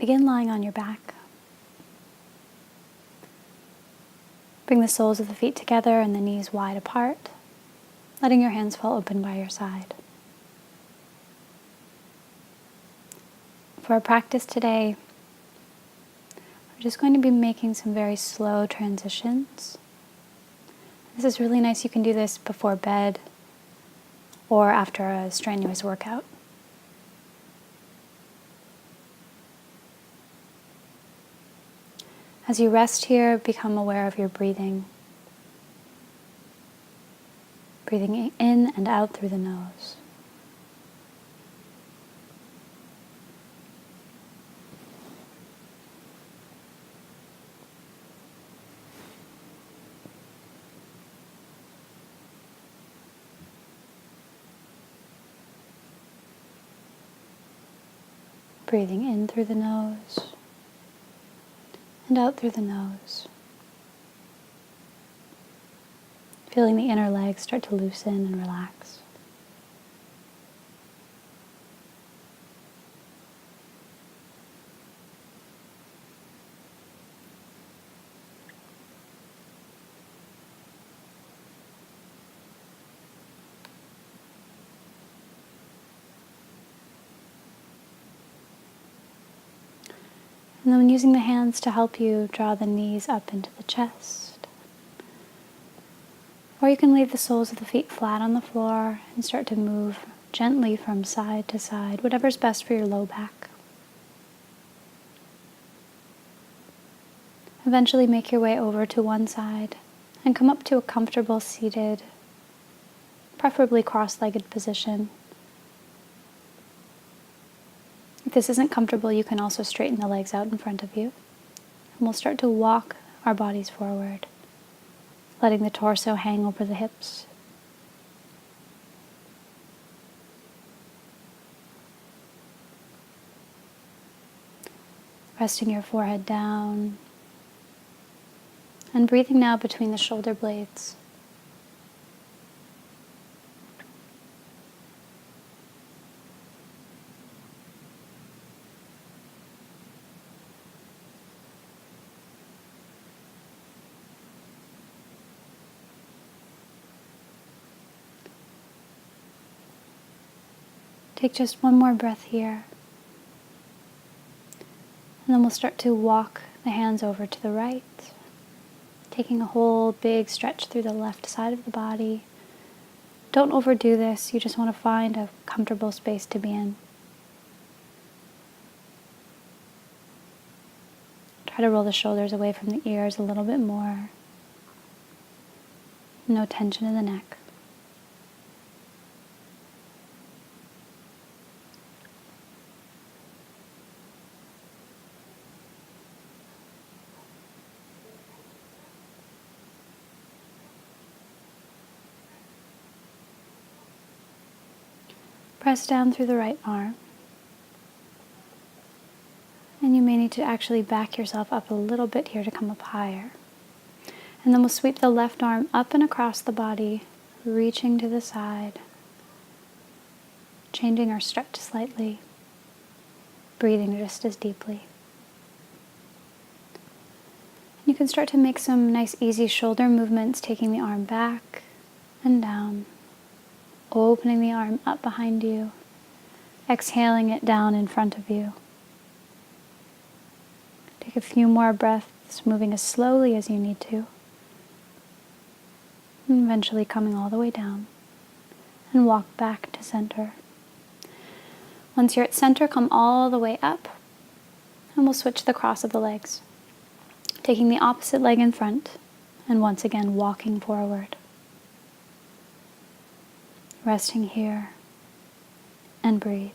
begin lying on your back. Bring the soles of the feet together and the knees wide apart, letting your hands fall open by your side. For our practice today, we're just going to be making some very slow transitions. This is really nice. You can do this before bed or after a strenuous workout. As you rest here, become aware of your breathing. Breathing in and out through the nose. Breathing in through the nose and out through the nose. Feeling the inner legs start to loosen and relax. And then using the hands to help you draw the knees up into the chest. Or you can leave the soles of the feet flat on the floor and start to move gently from side to side, whatever's best for your low back. Eventually make your way over to one side and come up to a comfortable seated, preferably cross-legged position. If this isn't comfortable, you can also straighten the legs out in front of you. And we'll start to walk our bodies forward, letting the torso hang over the hips. Resting your forehead down and breathing now between the shoulder blades. Take just one more breath here. And then we'll start to walk the hands over to the right, taking a whole big stretch through the left side of the body. Don't overdo this. You just want to find a comfortable space to be in. Try to roll the shoulders away from the ears a little bit more. No tension in the neck. Press down through the right arm. And you may need to actually back yourself up a little bit here to come up higher. And then we'll sweep the left arm up and across the body, reaching to the side, changing our stretch slightly, breathing just as deeply. You can start to make some nice easy shoulder movements, taking the arm back and down. Opening the arm up behind you, exhaling it down in front of you. Take a few more breaths, moving as slowly as you need to. And eventually coming all the way down. And walk back to center. Once you're at center, come all the way up. And we'll switch the cross of the legs. Taking the opposite leg in front, and once again walking forward. Resting here, and breathe.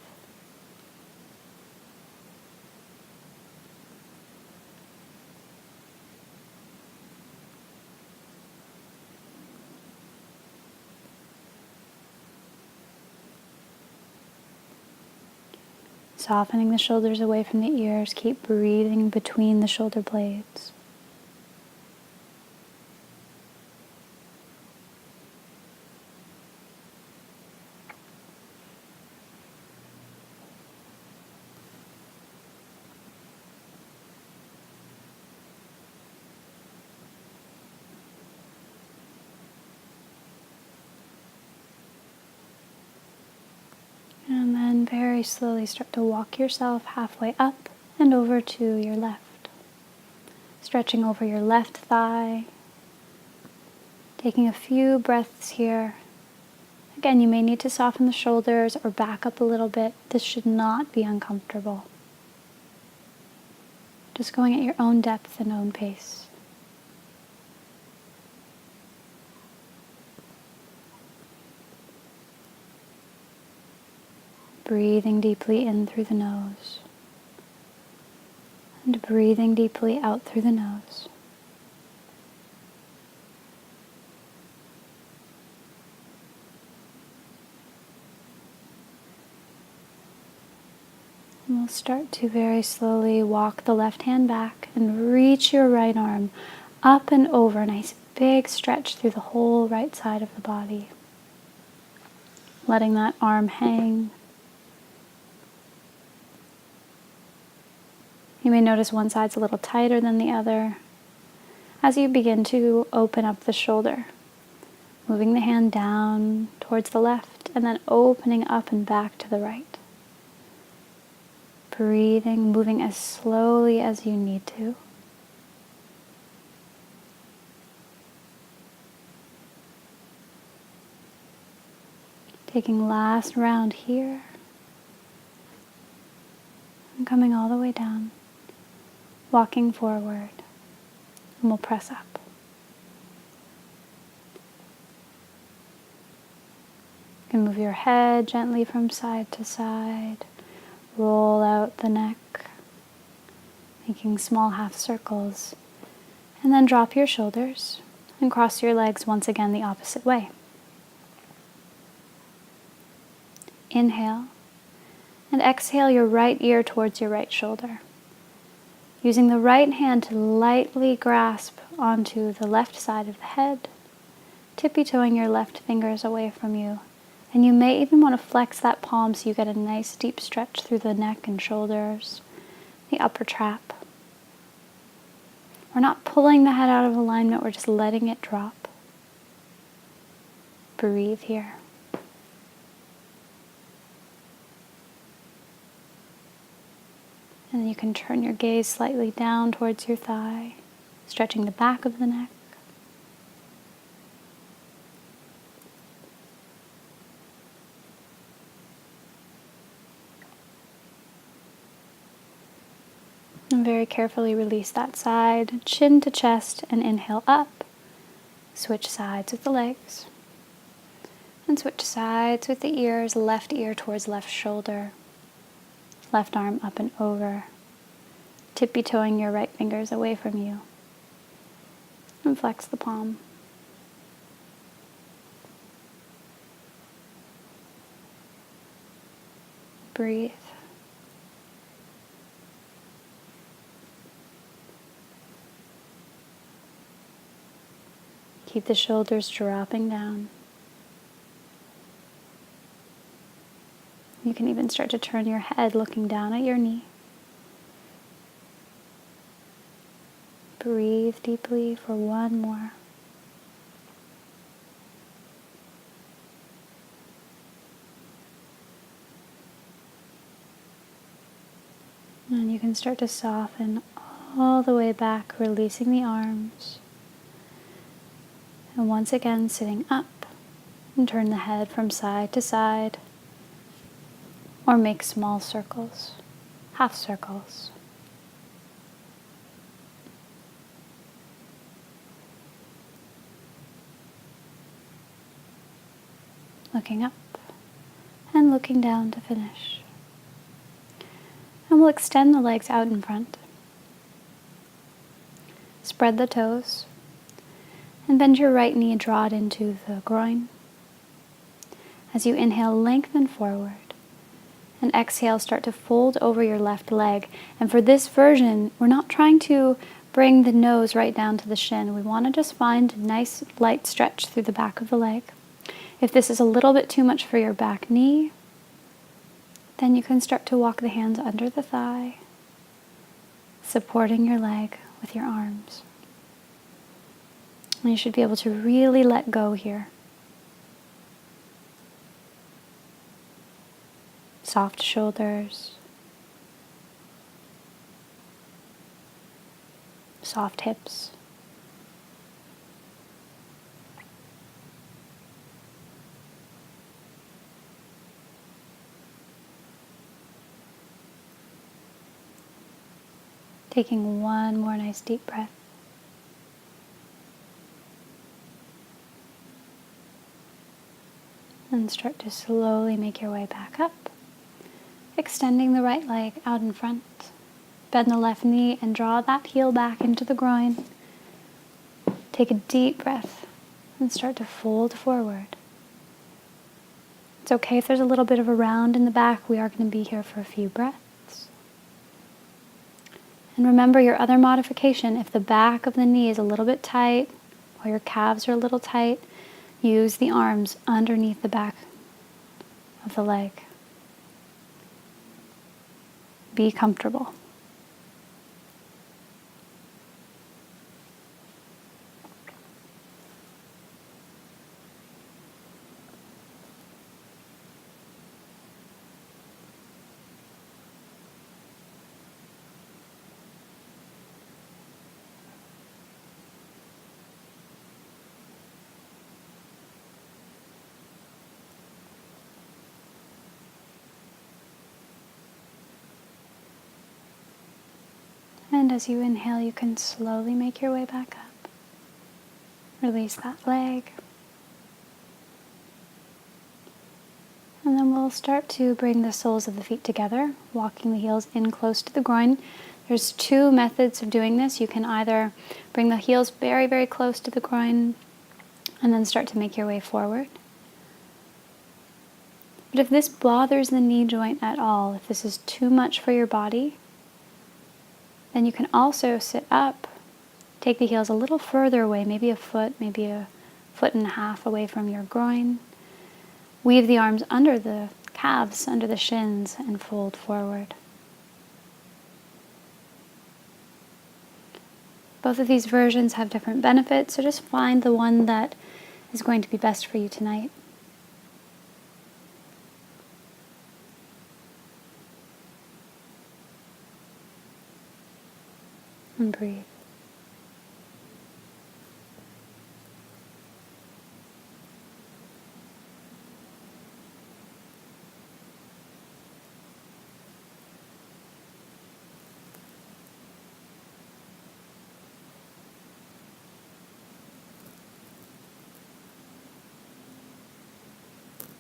Softening the shoulders away from the ears, keep breathing between the shoulder blades. very slowly start to walk yourself halfway up and over to your left. Stretching over your left thigh. Taking a few breaths here. Again, you may need to soften the shoulders or back up a little bit. This should not be uncomfortable. Just going at your own depth and own pace. Breathing deeply in through the nose. And breathing deeply out through the nose. And we'll start to very slowly walk the left hand back and reach your right arm up and over. Nice big stretch through the whole right side of the body. Letting that arm hang. You may notice one side's a little tighter than the other as you begin to open up the shoulder. Moving the hand down towards the left and then opening up and back to the right. Breathing, moving as slowly as you need to. Taking last round here. And coming all the way down. Walking forward, and we'll press up. You can move your head gently from side to side, roll out the neck, making small half circles, and then drop your shoulders and cross your legs once again the opposite way. Inhale, and exhale your right ear towards your right shoulder. Using the right hand to lightly grasp onto the left side of the head, tippy-toeing your left fingers away from you. And you may even want to flex that palm so you get a nice deep stretch through the neck and shoulders, the upper trap. We're not pulling the head out of alignment, we're just letting it drop. Breathe here. And then you can turn your gaze slightly down towards your thigh, stretching the back of the neck. And very carefully release that side, chin to chest, and inhale up. Switch sides with the legs. And switch sides with the ears, left ear towards left shoulder. Left arm up and over, tippy-toeing your right fingers away from you. And flex the palm. Breathe. Keep the shoulders dropping down. You can even start to turn your head looking down at your knee. Breathe deeply for one more. And you can start to soften all the way back, releasing the arms. And once again, sitting up and turn the head from side to side. Or make small circles, half circles. Looking up and looking down to finish. And we'll extend the legs out in front. Spread the toes and bend your right knee, draw it into the groin. As you inhale, lengthen forward. And exhale, start to fold over your left leg. And for this version, we're not trying to bring the nose right down to the shin. We want to just find a nice light stretch through the back of the leg. If this is a little bit too much for your back knee, then you can start to walk the hands under the thigh, supporting your leg with your arms. And you should be able to really let go here. soft shoulders, soft hips. Taking one more nice deep breath. And start to slowly make your way back up. Extending the right leg out in front. Bend the left knee and draw that heel back into the groin. Take a deep breath and start to fold forward. It's okay if there's a little bit of a round in the back. We are going to be here for a few breaths. And remember your other modification, if the back of the knee is a little bit tight or your calves are a little tight, use the arms underneath the back of the leg. Be comfortable. And as you inhale, you can slowly make your way back up. Release that leg. And then we'll start to bring the soles of the feet together, walking the heels in close to the groin. There's two methods of doing this. You can either bring the heels very, very close to the groin and then start to make your way forward. But if this bothers the knee joint at all, if this is too much for your body, then you can also sit up, take the heels a little further away, maybe a foot, maybe a foot and a half away from your groin. Weave the arms under the calves, under the shins, and fold forward. Both of these versions have different benefits, so just find the one that is going to be best for you tonight. And breathe.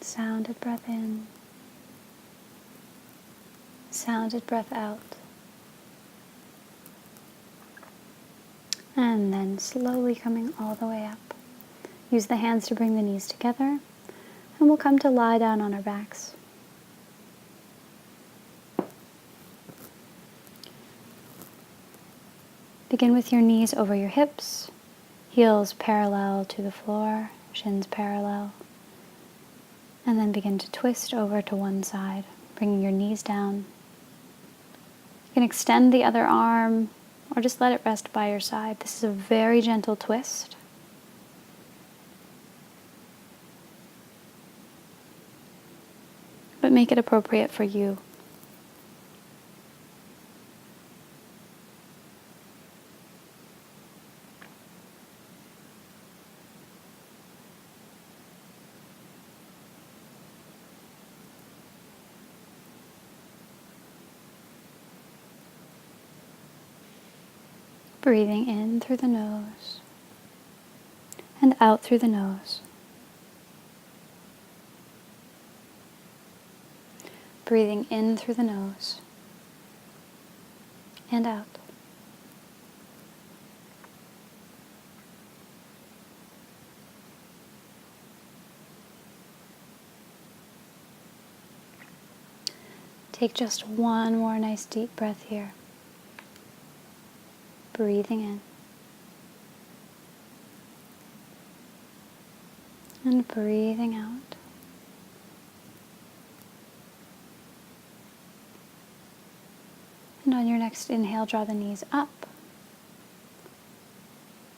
Sounded breath in. Sounded breath out. And then slowly coming all the way up. Use the hands to bring the knees together, and we'll come to lie down on our backs. Begin with your knees over your hips, heels parallel to the floor, shins parallel. And then begin to twist over to one side, bringing your knees down. You can extend the other arm or just let it rest by your side. This is a very gentle twist. But make it appropriate for you. Breathing in through the nose and out through the nose. Breathing in through the nose and out. Take just one more nice deep breath here. Breathing in and breathing out. And on your next inhale, draw the knees up,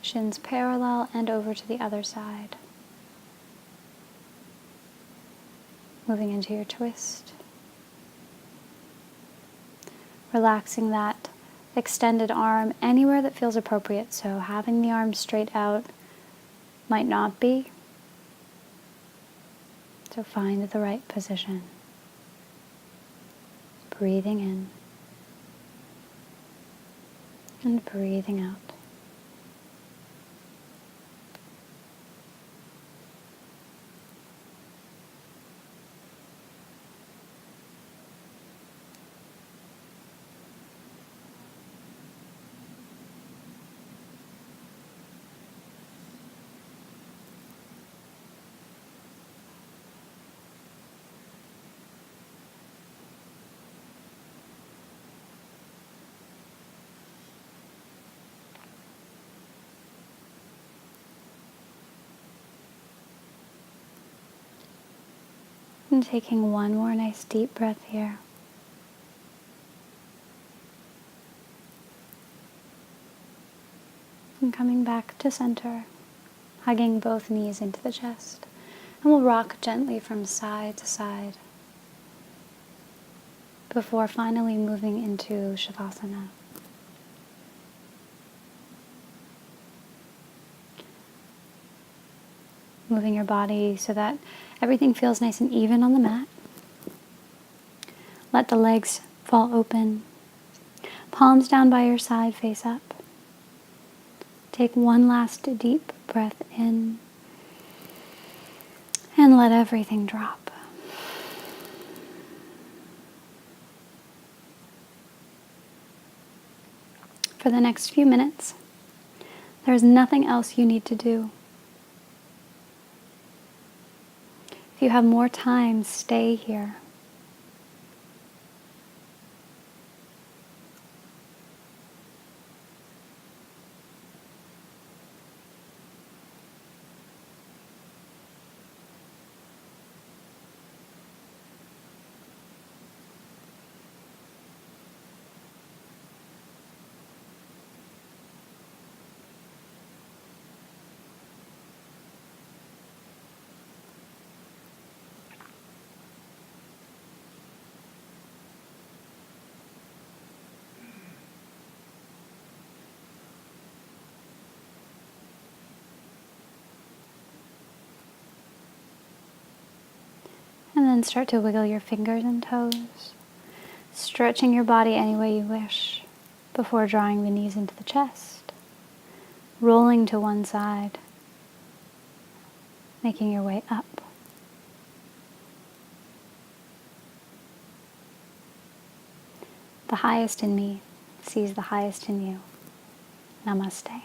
shins parallel and over to the other side. Moving into your twist. Relaxing that extended arm anywhere that feels appropriate. So having the arm straight out might not be. So find the right position. Breathing in and breathing out. And taking one more nice deep breath here. And coming back to center, hugging both knees into the chest. And we'll rock gently from side to side before finally moving into Shavasana. Moving your body so that everything feels nice and even on the mat. Let the legs fall open. Palms down by your side, face up. Take one last deep breath in and let everything drop. For the next few minutes, there's nothing else you need to do. If you have more time, stay here. And then start to wiggle your fingers and toes, stretching your body any way you wish before drawing the knees into the chest, rolling to one side, making your way up. The highest in me sees the highest in you. Namaste.